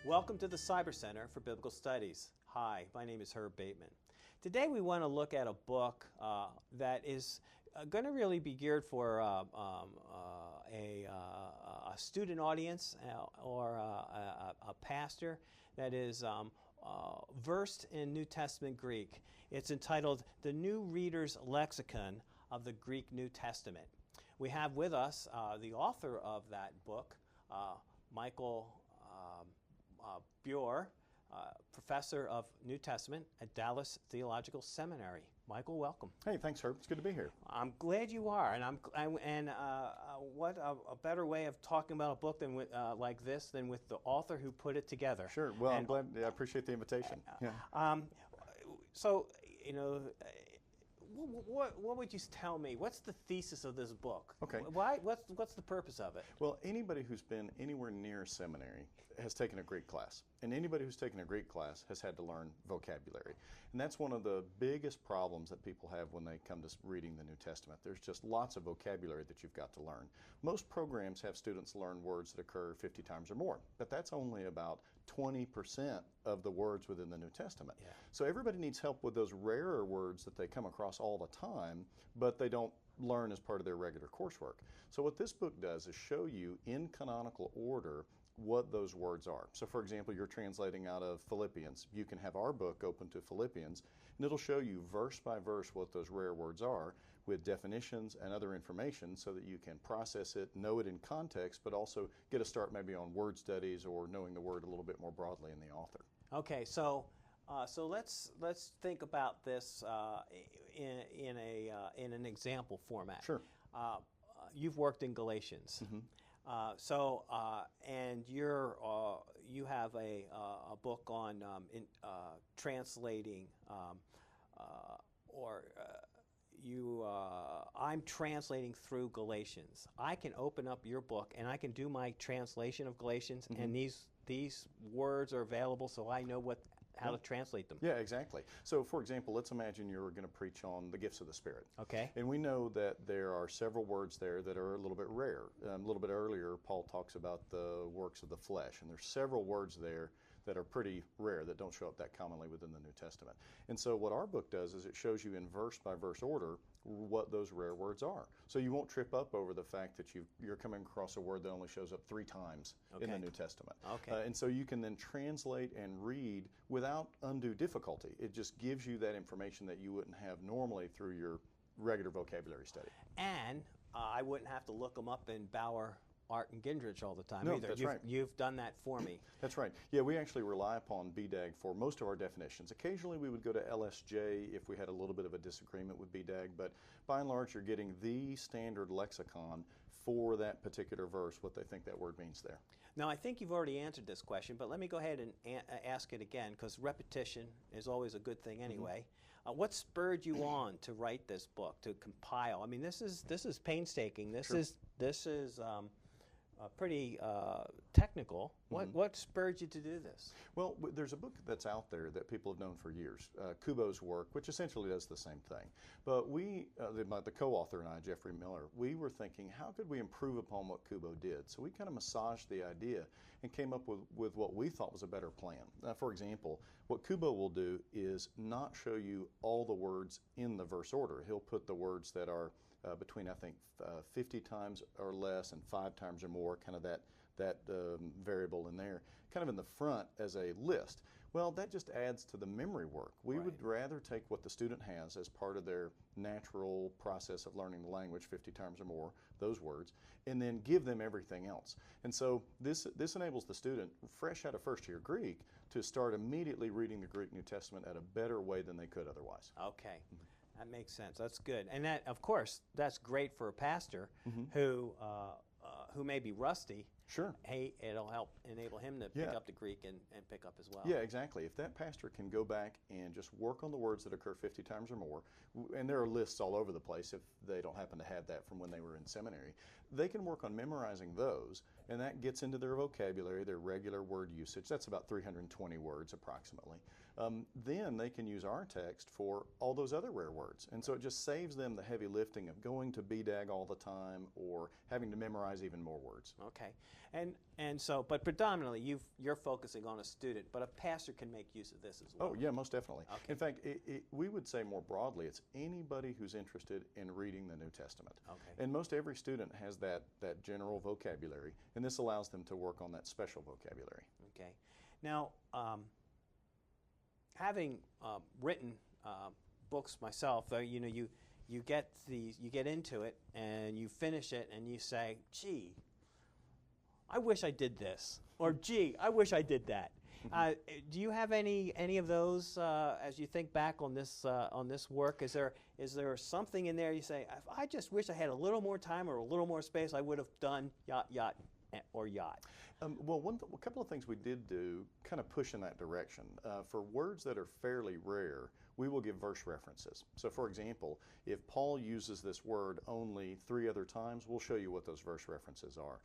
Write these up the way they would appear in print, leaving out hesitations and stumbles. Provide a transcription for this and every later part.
Welcome to the Cyber Center for Biblical Studies. Hi, my name is Herb Bateman. Today we want to look at a book that is going to really be geared for a student audience or a pastor that is versed in New Testament Greek. It's entitled The New Reader's Lexicon of the Greek New Testament. We have with us the author of that book, Michael Burer, professor of New Testament at Dallas Theological Seminary. Michael, welcome. Hey, thanks, Herb. It's good to be here. I'm glad you are, and what a better way of talking about a book than with, like this than with the author who put it together. Sure. Well, I'm glad. I appreciate the invitation. Yeah. So, you know, what would you tell me? What's the thesis of this book? Okay. What's the purpose of it? Well, anybody who's been anywhere near a seminary has taken a Greek class. And anybody who's taken a Greek class has had to learn vocabulary. And that's one of the biggest problems that people have when they come to reading the New Testament. There's just lots of vocabulary that you've got to learn. Most programs have students learn words that occur 50 times or more, but that's only about 20% of the words within the New Testament. Yeah. So everybody needs help with those rarer words that they come across all the time, but they don't learn as part of their regular coursework. So what this book does is show you in canonical order what those words are. So for example, you're translating out of Philippians. You can have our book open to Philippians, and it'll show you verse by verse what those rare words are with definitions and other information so that you can process it, know it in context, but also get a start maybe on word studies or knowing the word a little bit more broadly in the author. Okay, so let's think about this in an example format. Sure. You've worked in Galatians. Mm-hmm. And you have a book on translating, I'm translating through Galatians. I can open up your book and I can do my translation of Galatians, mm-hmm. and these words are available, so I know how to translate them. Yeah, exactly. So, for example, let's imagine you're going to preach on the gifts of the Spirit. Okay. And we know that there are several words there that are a little bit rare. A little bit earlier, Paul talks about the works of the flesh, and there's several words there that are pretty rare, that don't show up that commonly within the New Testament. And so what our book does is it shows you in verse-by-verse order what those rare words are. So you won't trip up over the fact that you're coming across a word that only shows up 3 times in the New Testament. Okay. And so you can then translate and read without undue difficulty. It just gives you that information that you wouldn't have normally through your regular vocabulary study. And I wouldn't have to look them up in Bauer, Art, and Gindrich all the time No, either. that's right. You've done that for me. That's right. Yeah, we actually rely upon BDAG for most of our definitions. Occasionally we would go to LSJ if we had a little bit of a disagreement with BDAG, but by and large you're getting the standard lexicon for that particular verse, what they think that word means there. Now, I think you've already answered this question, but let me go ahead and ask it again, because repetition is always a good thing anyway. Mm-hmm. What spurred you on to write this book, to compile? I mean, this is painstaking. This Sure. is pretty technical. Mm-hmm. What spurred you to do this? Well, there's a book that's out there that people have known for years, Kubo's work, which essentially does the same thing. But the co-author and I, Jeffrey Miller, we were thinking, how could we improve upon what Kubo did? So we kind of massaged the idea and came up with what we thought was a better plan. For example, what Kubo will do is not show you all the words in the verse order. He'll put the words that are between, I think, 50 times or less and 5 times or more, kind of that variable in there, kind of in the front as a list. Well, that just adds to the memory work. We would rather take what the student has as part of their natural process of learning the language, 50 times or more, those words, and then give them everything else. And so this enables the student, fresh out of first year Greek, to start immediately reading the Greek New Testament at a better way than they could otherwise. Okay. Mm-hmm. That makes sense. That's good. And that, of course, that's great for a pastor mm-hmm. who may be rusty. Sure. Hey, it'll help enable him to pick up the Greek and pick up as well. Yeah, exactly. If that pastor can go back and just work on the words that occur 50 times or more, and there are lists all over the place if they don't happen to have that from when they were in seminary, they can work on memorizing those, and that gets into their vocabulary, their regular word usage. That's about 320 words approximately. Then they can use our text for all those other rare words. And so it just saves them the heavy lifting of going to BDAG all the time or having to memorize even more words. Okay. And so, but predominantly you're focusing on a student, but a pastor can make use of this as well. Oh, yeah, most definitely. Okay. In fact, we would say more broadly, it's anybody who's interested in reading the New Testament. Okay. And most every student has that general vocabulary, and this allows them to work on that special vocabulary. Okay. Now, having written books myself, though, you know, you get into it and you finish it and you say, "Gee, I wish I did this," or "Gee, I wish I did that." Do you have any of those as you think back on this work? Is there something in there you say, "I just wish I had a little more time or a little more space, I would have done yacht or yacht"? Well, a couple of things we did do kind of push in that direction. For words that are fairly rare, we will give verse references. So, for example, if Paul uses this word only 3 other times, we'll show you what those verse references are,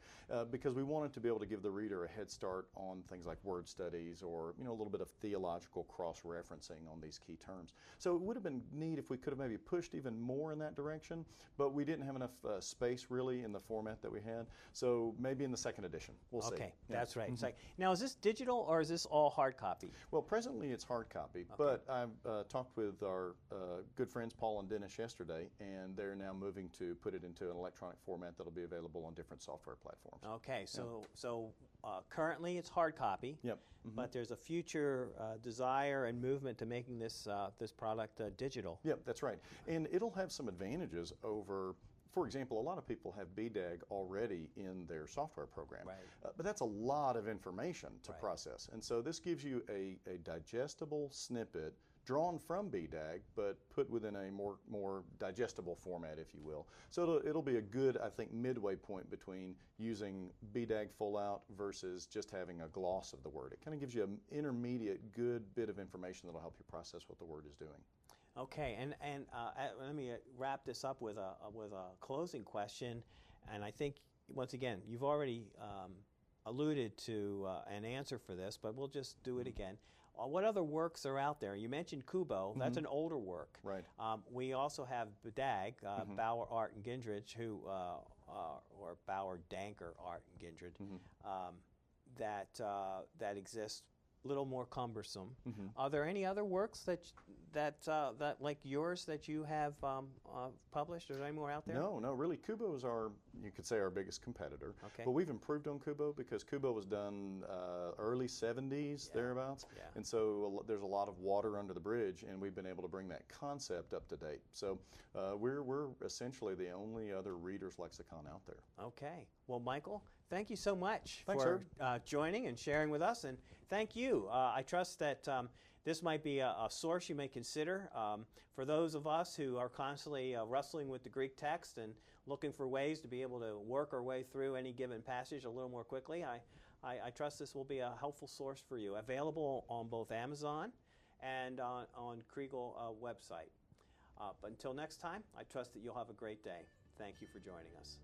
because we wanted to be able to give the reader a head start on things like word studies or a little bit of theological cross-referencing on these key terms. So it would have been neat if we could have maybe pushed even more in that direction, but we didn't have enough space really in the format that we had. So maybe in the second edition, we'll see. Okay, that's right. It's like, now, is this digital or is this all hard copy? Well, presently it's hard copy, but I've talked with our good friends Paul and Dennis yesterday, and they're now moving to put it into an electronic format that'll be available on different software platforms. Okay, so currently it's hard copy. Yep. But there's a future desire and movement to making this product digital. Yep, that's right. And it'll have some advantages over, for example, a lot of people have BDAG already in their software program. Right. But that's a lot of information to Right. process. And so this gives you a digestible snippet drawn from BDAG, but put within a more digestible format, if you will. So it'll be a good, I think, midway point between using BDAG full out versus just having a gloss of the word. It kind of gives you an intermediate good bit of information that'll help you process what the word is doing. Okay, and let me wrap this up with a closing question. And I think, once again, you've already alluded to an answer for this, but we'll just do it again. What other works are out there? You mentioned Kubo. That's an older work. Right. We also have BDAG, Bauer, Art, and Gindrich, or Bauer, Danker, Art, and Gindrich, that exist. A little more cumbersome. Are there any other works that like yours that you have published? Is there any more out there? No, really, Kubo is you could say our biggest competitor. Okay. But we've improved on Kubo because Kubo was done early 70s, thereabouts. Yeah. And so there's a lot of water under the bridge, and we've been able to bring that concept up to date. So we're essentially the only other reader's lexicon out there. Okay. Well, Michael, thank you so much Thanks, for joining and sharing with us, and thank you. I trust that this might be a source you may consider for those of us who are constantly wrestling with the Greek text and looking for ways to be able to work our way through any given passage a little more quickly. I trust this will be a helpful source for you, available on both Amazon and on Kriegel website. But until next time, I trust that you'll have a great day. Thank you for joining us.